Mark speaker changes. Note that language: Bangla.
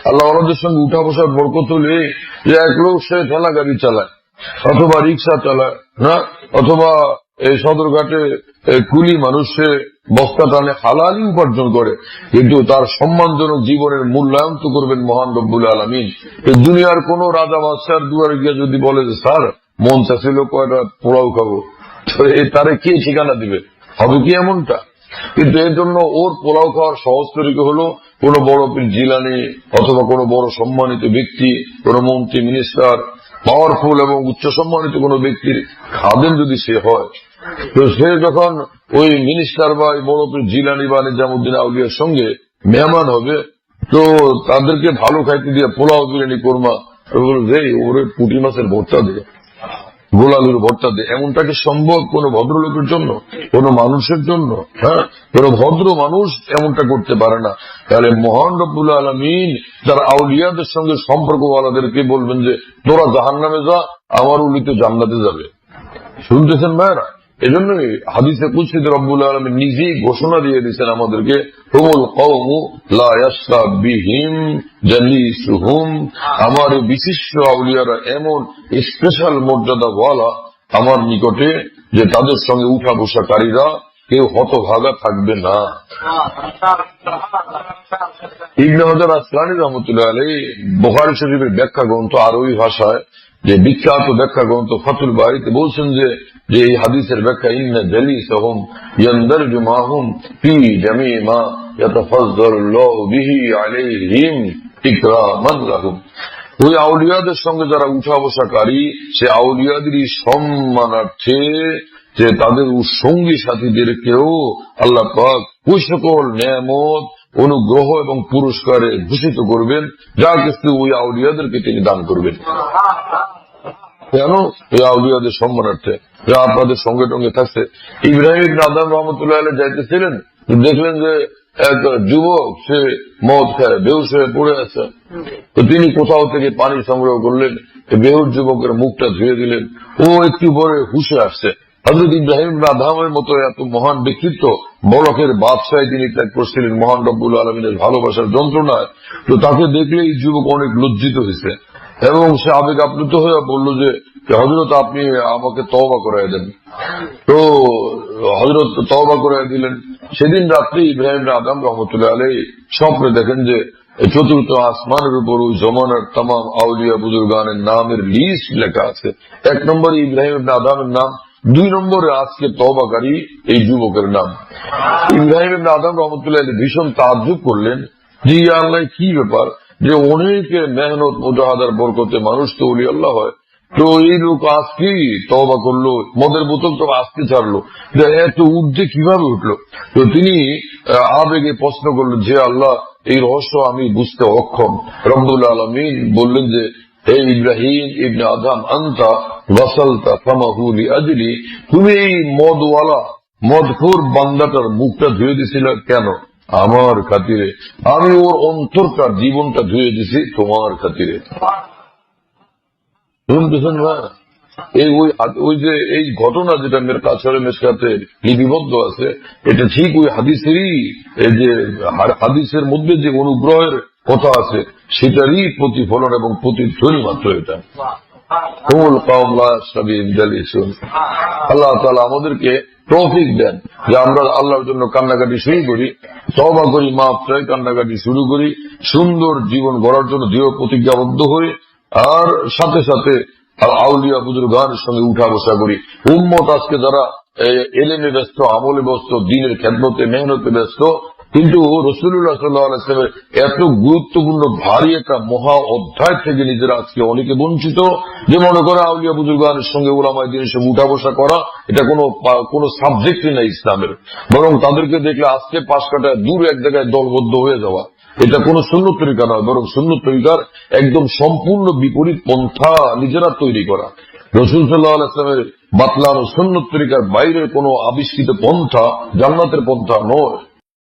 Speaker 1: আল্লাহ ওনাদের সঙ্গে উঠা বসার বরকত হলে যে এক লোক সে ঠেলা গাড়ি চালায় অথবা রিক্সা চালায় না, অথবা এই সদরঘাটে কুলি মানুষে বস্তা টানে হালালি উপার্জন করে, কিন্তু তার সম্মানজনক জীবনের মূল্যায়ন তো করবেন মহান রব্বুল আলামিন। দুনিয়ার কোন রাজা বাদশার দুয়ারে গিয়ে যদি বলে যে স্যার মন চাচ্ছিল কয়টা পোলাও খাবো, তো তারে কে ঠিকানা দিবে? হবে কি এমনটা? কিন্তু এর জন্য ওর পোলাও খাওয়ার সহজ তরিকা হলো কোন বড় পীর জিলানী অথবা কোন বড় সম্মানিত ব্যক্তি, কোন মন্ত্রী মিনিস্টার, পাওয়ারফুল এবং উচ্চ সম্মানিত কোন ব্যক্তির খাদেম যদি সে হয়, তো সে যখন ওই মিনিস্টার বা বড় পীর জিলানী বা নিজামুদ্দিন আউলিয়ার সঙ্গে মেহমান হবে, তো তাদেরকে ভালো খাইতে দিয়ে পোলাও বিরিয়ানি কোরমা ওরে পুঁটি মাছের ভর্তা দিয়ে গোলালুর ভর্তা দিয়ে, এমনটা কি সম্ভব কোন ভদ্রলোকের জন্য, কোন মানুষের জন্য? হ্যাঁ, কোন ভদ্র মানুষ এমনটা করতে পারে না। তাহলে মহান রব্বুল আলামিন তার আউলিয়াদের সঙ্গে সম্পর্কওয়ালাদেরকে বলবেন যে তোরা জাহান্নামে যা, আমার উলিতে জান্নাতে যাবে। শুনতেছেন ভাইরা? এজন্যই হাদিসে কুদসিতে রব্বুল আলামিন নিজেই ঘোষণা দিয়ে দিয়েছেন আমাদেরকে, হুমুল কওমু লা ইয়াসরা বিহিম জালিসুহুম, আমার বিশিষ্ট আউলিয়ারা এমন স্পেশাল মর্যাদাওয়ালা আমার নিকটে যে তাদের সঙ্গে উঠা বসাকারীরা কেউ হতভাগা থাকবে না। ইবনে হাজার আসকালানী রাহমাতুল্লাহ আলাইহি বুখারী শরীফের ব্যাখ্যা গ্রন্থ আরবি ভাষায় যে বিখ্যাত ব্যাখ্যা গ্রন্থ ফাতুল বারীতে বলছেন যে এই হাদিসের ব্যাখ্যা, ইন্না জালিসাহুম ইয়ানদারজু মাহুম ফি জামি মা ইয়াতাফাজ্জালুল্লাহু বিহি আলাইহিম ইকরামান লাহুম। ওই আউলিয়াদের সঙ্গে যারা উঠা বসাকারী, সে আউলিয়াদেরই সম্মানার্থে যে তাদের সঙ্গী সাথীদেরকেও আল্লাহ পাক ওই সকল নেয়ামত, অনুগ্রহ এবং পুরস্কারে ভূষিত করবেন যা কিছু ওই আউলিয়াদেরকে তিনি দান করবেন। কেন? এই আউলিয়াদের সম্মানার্থে যা আপনাদের সঙ্গে টঙ্গে থাকছে। ইব্রাহিম ইবনে আদম রহমতুল্লাহ আলাইহি যাইতেছিলেন, দেখলেন যে এক যুবক সে মদ খায় বেহুশ হয়ে পড়ে আছে, তো তিনি কোথাও থেকে পানি সংগ্রহ করলেন, বেহুশ যুবকের মুখটা ধুয়ে দিলেন, ও একটু পরে হুশে আসছে। হযরত ইব্রাহিম ইবনে আদমের মতো এত মহান ব্যক্তিত্ব, বলকের বাদশাহ তিনি ত্যাগ করছিলেন মহান রব্বুল আলামিনের ভালোবাসার যন্ত্রণায়, তো তাকে দেখলে এই যুবক অনেক লজ্জিত হয়েছে এবং সে আবেগ আপ্লুত হয়ে বলল যে হযরত আপনি আমাকে তওবা করায় দেন। তো হযরত তওবা করায় দিলেন। সেদিন রাত্রে ইব্রাহিম ইবনে আদম রহমতুল্লাহ আলাইহি স্বপ্নে দেখেন যে চতুর্থ আসমানের উপর ওই জমানার তাম আউলিয়া বুজুর্গানের নামের লিস্ট লেখা আছে। 1 নম্বরে ইব্রাহিম ইবনে আদমের নাম, 2 নম্বরে আজকে তওবাকারী এই যুবকের নাম। ইব্রাহিম ইবনে আদম রহমতুল্লাহ আলাইহি ভীষণ তাজ্জুব করলেন যে ইয়া আল্লাহ, কি ব্যাপার যে অনেকে মেহনত মুজাহাদার বরকতে মানুষ তো ওলি আল্লাহ হয়, তো এই লোক আজকেই তওবা করলো, মদের বোতল তো আজকে ছাড়লো, এত ঊর্ধ্বে কিভাবে উঠলো? তো তিনি আবেগে প্রশ্ন করলেন, যে আল্লাহ, এই রহস্য আমি বুঝতে অক্ষম। রব্বুল আলামিন বললেন যে হে ইব্রাহিম ইবনে আদম, আনতা ওয়াসালতা ফামাহু লিআজলি, তুমি এই মদওয়ালা মদখোর বান্দাটার মুখটা ধুয়ে দিছিল কেন? আমার খাতিরে। আমি ওর অন্তরকার জীবনটা ধুয়ে দিছি তোমার খাতিরে। শুনতেছেন ভাই? ওই যে এই ঘটনা যেটা মেরে কাছারে মেশকাতে লিপিবদ্ধ আছে, এটা ঠিক ওই হাদিসেরই, এই যে হাদিসের মধ্যে যে অনুগ্রহের কথা আছে সেটারই প্রতিফলন এবং প্রতিধ্বনি মাত্র এটা। আল্লাহ তাআলা আমাদেরকে তৌফিক দেন যে আমরা আল্লাহর জন্য কান্নাকাটি শুরু করি, তওবা করি, মাফ চাই, কান্নাকাটি শুরু করি, সুন্দর জীবন গড়ার জন্য দৃঢ় প্রতিজ্ঞাবদ্ধ হই, আর সাথে সাথে আউলিয়া বুজুর্গানের সঙ্গে উঠা বসা করি। উম্মত আজকে যারা এলেমে ব্যস্ত, আমলে ব্যস্ত, দ্বীনের খেদমতে মেহনতে ব্যস্ত, কিন্তু রাসূলুল্লাহ সাল্লাল্লাহু আলাইহি ওয়াসাল্লামের এত গুরুত্বপূর্ণ ভারী একটা মহা অধ্যায় থেকে নিজেরা আজকে অনেকে বঞ্চিত। যে মনে করে আউলিয়া বুজুর্গানের সঙ্গে উলামায়ে দ্বীনের সঙ্গে উঠা বসা করা এটা কোনো সাবজেক্টই নাই ইসলামের, বরং তাদেরকে দেখলে আজকে পাশ কাটায় দূর এক জায়গায় দলবদ্ধ হয়ে যাওয়া, এটা কোন সুন্নত তরিকা নয়, বরং সুন্নত তরিকার একদম সম্পূর্ণ বিপরীত পন্থা নিজেরা তৈরি করা। রাসূল সাল্লাল্লাহু আলাইহি ওয়াসাল্লামের বাতলানো সুন্নত তরিকার বাইরের কোন আবিষ্কৃত পন্থা জান্নাতের পন্থা নয়।